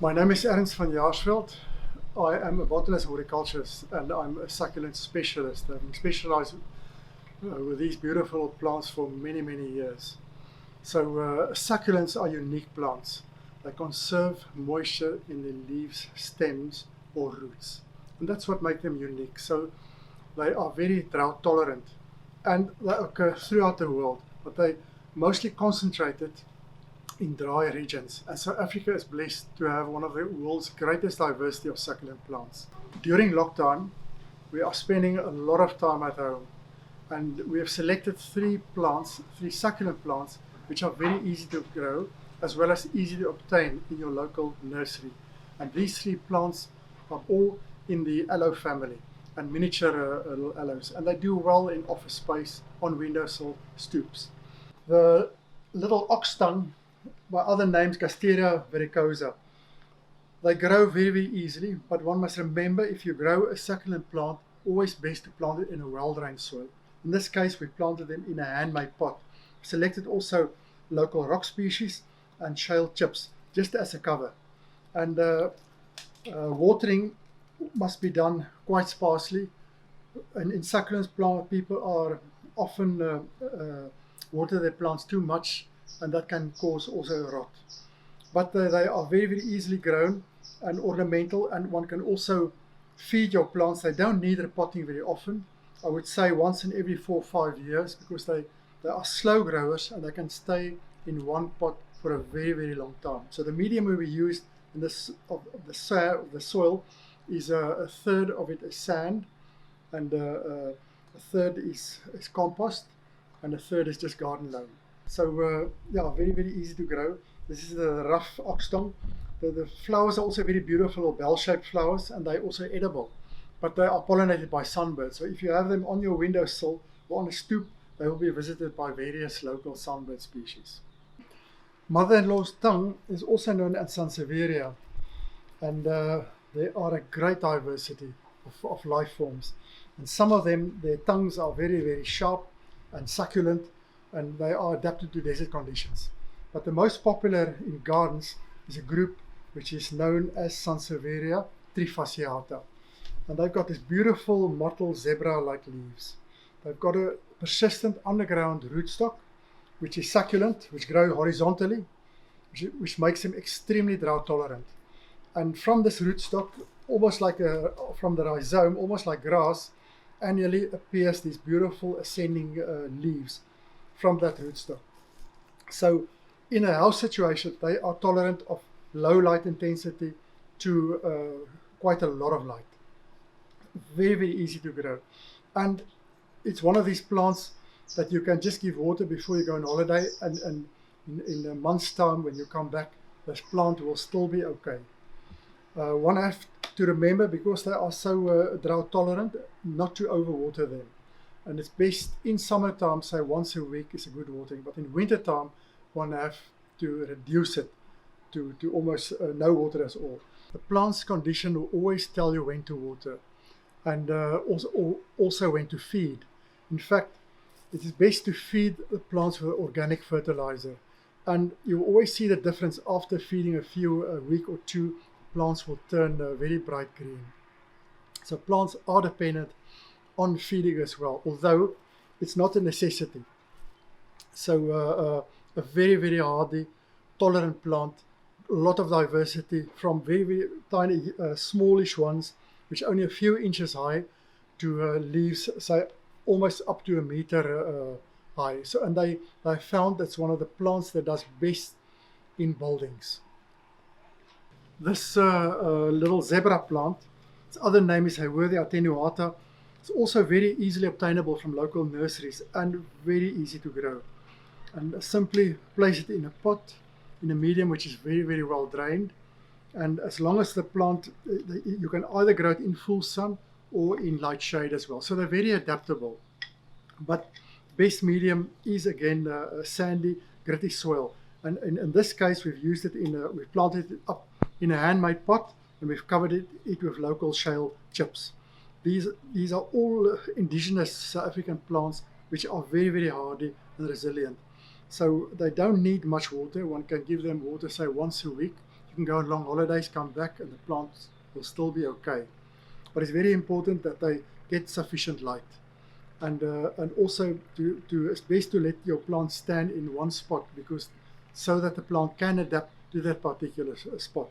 My name is Ernst van Jaarsveld. I am a botanist and horticulturist, and I'm a succulent specialist. I've been specialized with these beautiful plants for many, many years. So succulents are unique plants. They conserve moisture in the leaves, stems or roots. And that's what makes them unique. So they are very drought tolerant and they occur throughout the world, but they mostly concentrated in dry regions. And South Africa is blessed to have one of the world's greatest diversity of succulent plants. During lockdown, we are spending a lot of time at home, and we have selected three succulent plants, which are very easy to grow, as well as easy to obtain in your local nursery. And these three plants are all in the aloe family, and miniature aloes, and they do well in office space, on windowsill, stoops. The little ox tongue, by other names Gasteria verrucosa, they grow very, very easily, but one must remember, if you grow a succulent plant, always best to plant it in a well-drained soil. In this case, we planted them in a handmade pot. Selected also local rock species and shale chips, just as a cover. And watering must be done quite sparsely. And in succulents plant, people are often water their plants too much, and that can cause also rot. But they are very, very easily grown and ornamental, and one can also feed your plants. They don't need repotting very often. I would say once in every 4 or 5 years, because they are slow growers and they can stay in one pot for a very, very long time. So the medium we used in this of the soil is a third of it is sand, and a third is compost, and a third is just garden loam. So yeah, very, very easy to grow. This is the rough oxtongue. The flowers are also very beautiful, bell-shaped flowers, and they're also edible. But they are pollinated by sunbirds. So if you have them on your windowsill or on a stoop, they will be visited by various local sunbird species. Mother-in-law's tongue is also known as Sansevieria, and there are a great diversity of life forms. And some of them, their tongues are very, very sharp and succulent, and they are adapted to desert conditions. But the most popular in gardens is a group which is known as Sansevieria trifasciata. And they've got this beautiful mottled zebra-like leaves. They've got a persistent underground rootstock, which is succulent, which grow horizontally, which makes them extremely drought tolerant. And from this rootstock, almost like from the rhizome, almost like grass, annually appears these beautiful ascending leaves from that rootstock. So in a house situation, they are tolerant of low light intensity to quite a lot of light. Very, very easy to grow. And it's one of these plants that you can just give water before you go on holiday, and in a month's time when you come back, this plant will still be okay. One has to remember, because they are so drought tolerant, not to overwater them. And it's best in summertime, say once a week is a good watering, but in wintertime one have to reduce it to almost no water at all. The plant's condition will always tell you when to water, and also when to feed. In fact, it is best to feed the plants with organic fertilizer, and you always see the difference after feeding a week or two. Plants will turn very bright green. So plants are dependent on feeding as well, although it's not a necessity. So a very, very hardy, tolerant plant, a lot of diversity, from very, very tiny, smallish ones, which are only a few inches high, to leaves, say, almost up to a meter high. So, and they found that's one of the plants that does best in buildings. This little zebra plant, its other name is Haworthia attenuata. It's also very easily obtainable from local nurseries and very easy to grow. And simply place it in a pot, in a medium which is very, very well drained. And as long as the plant, you can either grow it in full sun or in light shade as well. So they're very adaptable. But best medium is again a sandy, gritty soil. And in this case, we've used it we've planted it up in a handmade pot, and we've covered it with local shale chips. These are all indigenous South African plants which are very, very hardy and resilient. So they don't need much water. One can give them water, say, once a week. You can go on long holidays, come back, and the plants will still be okay. But it's very important that they get sufficient light. And also it's best to let your plant stand in one spot, because so that the plant can adapt to that particular spot.